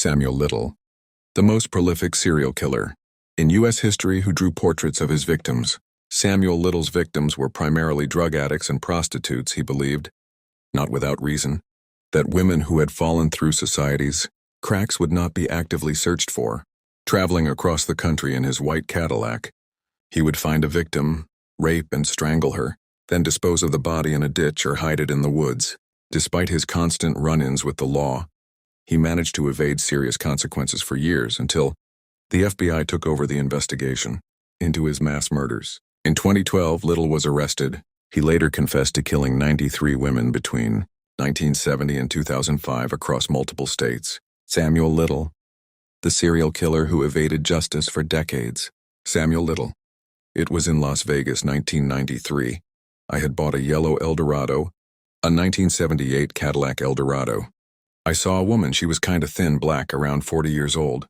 Samuel Little, the most prolific serial killer in U.S. history who drew portraits of his victims. Samuel Little's victims were primarily drug addicts and prostitutes. He believed, not without reason, that women who had fallen through society's cracks would not be actively searched for. Traveling across the country in his white Cadillac, he would find a victim, rape and strangle her, then dispose of the body in a ditch or hide it in the woods. Despite his constant run-ins with the law, he managed to evade serious consequences for years until the FBI took over the investigation into his mass murders. In 2012, Little was arrested. He later confessed to killing 93 women between 1970 and 2005 across multiple states. Samuel Little, the serial killer who evaded justice for decades. Samuel Little. It was in Las Vegas, 1993. I had bought a yellow Eldorado, a 1978 Cadillac Eldorado. I saw a woman. She was kinda thin, black, around 40 years old.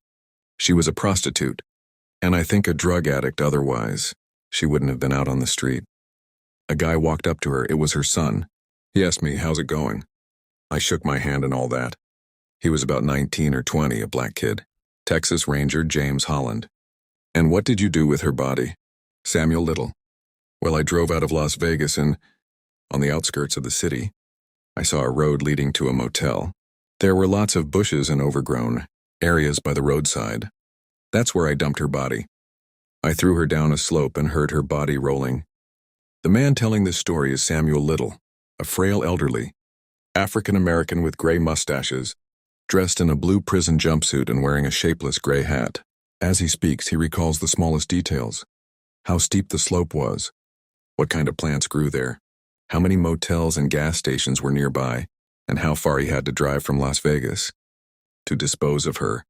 She was a prostitute, and I think a drug addict otherwise. She wouldn't have been out on the street. A guy walked up to her. It was her son. He asked me, "How's it going?" I shook my hand and all that. He was about 19 or 20, a black kid. Texas Ranger James Holland. "And what did you do with her body?" Samuel Little. "Well, I drove out of Las Vegas and, on the outskirts of the city, I saw a road leading to a motel. There were lots of bushes and overgrown areas by the roadside. That's where I dumped her body. I threw her down a slope and heard her body rolling." The man telling this story is Samuel Little, a frail elderly African-American with gray mustaches, dressed in a blue prison jumpsuit and wearing a shapeless gray hat. As he speaks, he recalls the smallest details: how steep the slope was, what kind of plants grew there, how many motels and gas stations were nearby, and how far he had to drive from Las Vegas to dispose of her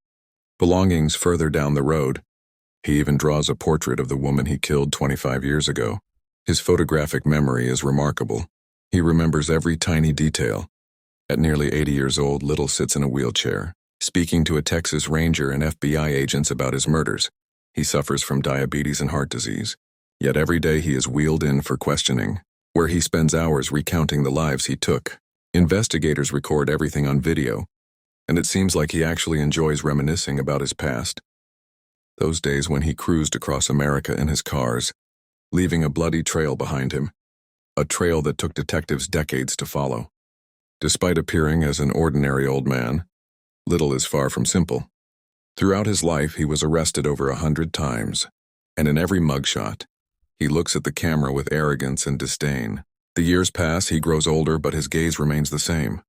belongings further down the road. He even draws a portrait of the woman he killed 25 years ago. His photographic memory is remarkable. He remembers every tiny detail. At nearly 80 years old, Little sits in a wheelchair, speaking to a Texas Ranger and FBI agents about his murders. He suffers from diabetes and heart disease. Yet every day he is wheeled in for questioning, where he spends hours recounting the lives he took. Investigators record everything on video, and it seems like he actually enjoys reminiscing about his past. Those days when he cruised across America in his cars, leaving a bloody trail behind him, a trail that took detectives decades to follow. Despite appearing as an ordinary old man, Little is far from simple. Throughout his life, he was arrested over 100 times, and in every mugshot, he looks at the camera with arrogance and disdain. The years pass, he grows older, but his gaze remains the same.